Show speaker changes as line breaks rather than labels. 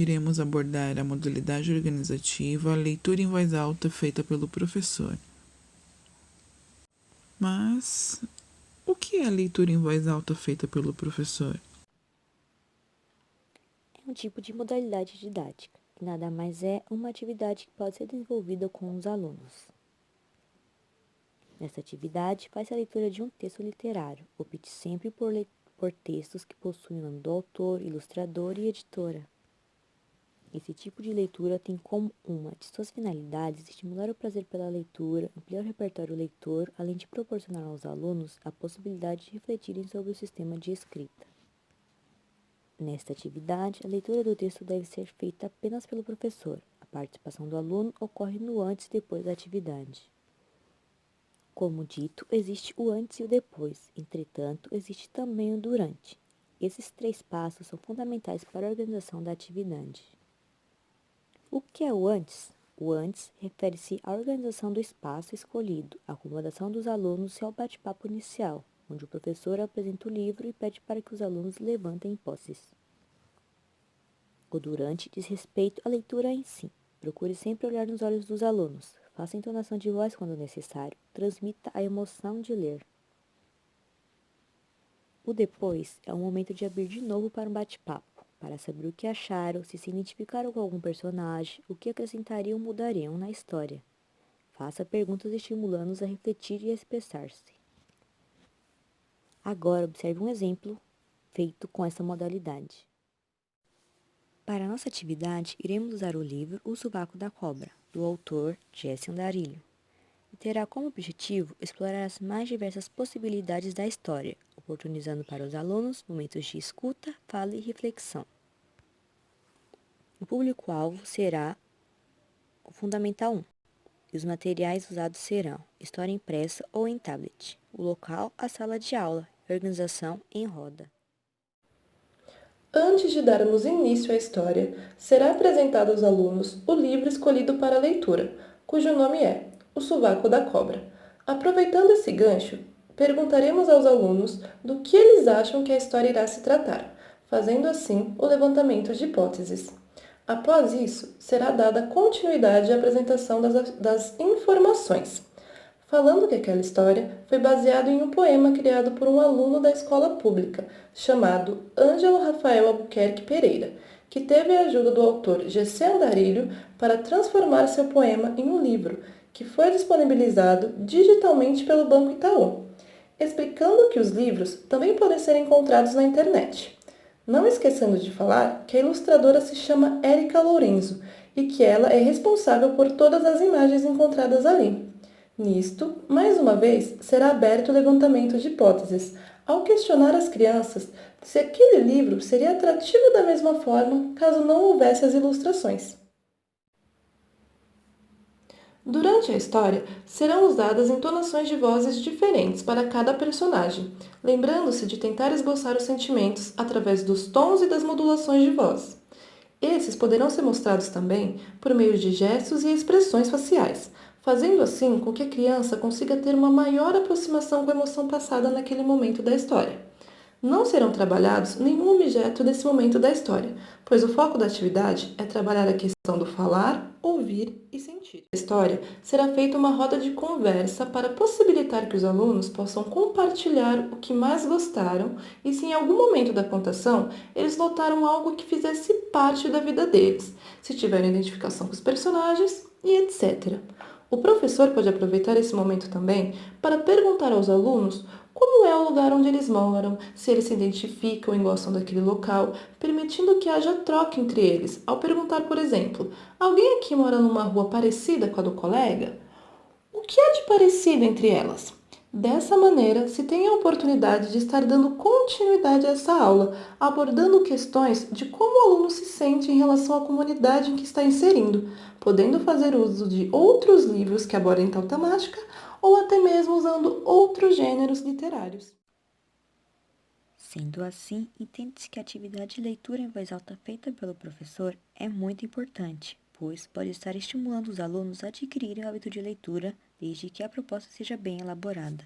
iremos abordar a modalidade organizativa, a leitura em voz alta feita pelo professor. Mas o que é a leitura em voz alta feita pelo professor?
É um tipo de modalidade didática, que nada mais é uma atividade que pode ser desenvolvida com os alunos. Nessa atividade, faz-se a leitura de um texto literário, opte sempre por textos que possuem o nome do autor, ilustrador e editora. Esse tipo de leitura tem como uma de suas finalidades estimular o prazer pela leitura, ampliar o repertório leitor, além de proporcionar aos alunos a possibilidade de refletirem sobre o sistema de escrita. Nesta atividade, a leitura do texto deve ser feita apenas pelo professor. A participação do aluno ocorre no antes e depois da atividade. Como dito, existe o antes e o depois, entretanto, existe também o durante. Esses 3 passos são fundamentais para a organização da atividade. O que é o antes? O antes refere-se à organização do espaço escolhido, à acomodação dos alunos e ao bate-papo inicial, onde o professor apresenta o livro e pede para que os alunos levantem hipóteses. O durante diz respeito à leitura em si. Procure sempre olhar nos olhos dos alunos. Faça entonação de voz quando necessário. Transmita a emoção de ler. O depois é o momento de abrir de novo para um bate-papo, para saber o que acharam, se identificaram com algum personagem, o que acrescentariam ou mudariam na história. Faça perguntas estimulando-os a refletir e a expressar-se. Agora observe um exemplo feito com essa modalidade. Para nossa atividade, iremos usar o livro O Sovaco da Cobra, do autor Jesse Andarilho, e terá como objetivo explorar as mais diversas possibilidades da história, oportunizando para os alunos momentos de escuta, fala e reflexão. O público-alvo será o Fundamental 1, e os materiais usados serão história impressa ou em tablet, o local, a sala de aula, e organização em roda.
Antes de darmos início à história, será apresentado aos alunos o livro escolhido para a leitura, cujo nome é O Sovaco da Cobra. Aproveitando esse gancho, perguntaremos aos alunos do que eles acham que a história irá se tratar, fazendo assim o levantamento de hipóteses. Após isso, será dada continuidade à apresentação das informações, falando que aquela história foi baseada em um poema criado por um aluno da escola pública, chamado Ângelo Rafael Albuquerque Pereira, que teve a ajuda do autor Jesse Andarilho para transformar seu poema em um livro, que foi disponibilizado digitalmente pelo Banco Itaú, explicando que os livros também podem ser encontrados na internet. Não esquecendo de falar que a ilustradora se chama Érica Lourenço e que ela é responsável por todas as imagens encontradas ali. Nisto, mais uma vez, será aberto o levantamento de hipóteses, ao questionar as crianças se aquele livro seria atrativo da mesma forma caso não houvesse as ilustrações. Durante a história, serão usadas entonações de vozes diferentes para cada personagem, lembrando-se de tentar esboçar os sentimentos através dos tons e das modulações de voz. Esses poderão ser mostrados também por meio de gestos e expressões faciais, fazendo assim com que a criança consiga ter uma maior aproximação com a emoção passada naquele momento da história. Não serão trabalhados nenhum objeto nesse momento da história, pois o foco da atividade é trabalhar a questão do falar, ouvir e sentir. A história será feita uma roda de conversa para possibilitar que os alunos possam compartilhar o que mais gostaram e se em algum momento da contação eles notaram algo que fizesse parte da vida deles, se tiveram identificação com os personagens e etc. O professor pode aproveitar esse momento também para perguntar aos alunos como é o lugar onde eles moram, se eles se identificam e gostam daquele local, permitindo que haja troca entre eles. Ao perguntar, por exemplo, alguém aqui mora numa rua parecida com a do colega? O que há de parecido entre elas? Dessa maneira, se tem a oportunidade de estar dando continuidade a essa aula, abordando questões de como o aluno se sente em relação à comunidade em que está inserindo, podendo fazer uso de outros livros que abordem tal temática ou até mesmo usando outros gêneros literários.
Sendo assim, entende-se que a atividade de leitura em voz alta feita pelo professor é muito importante, pois pode estar estimulando os alunos a adquirirem o hábito de leitura, desde que a proposta seja bem elaborada.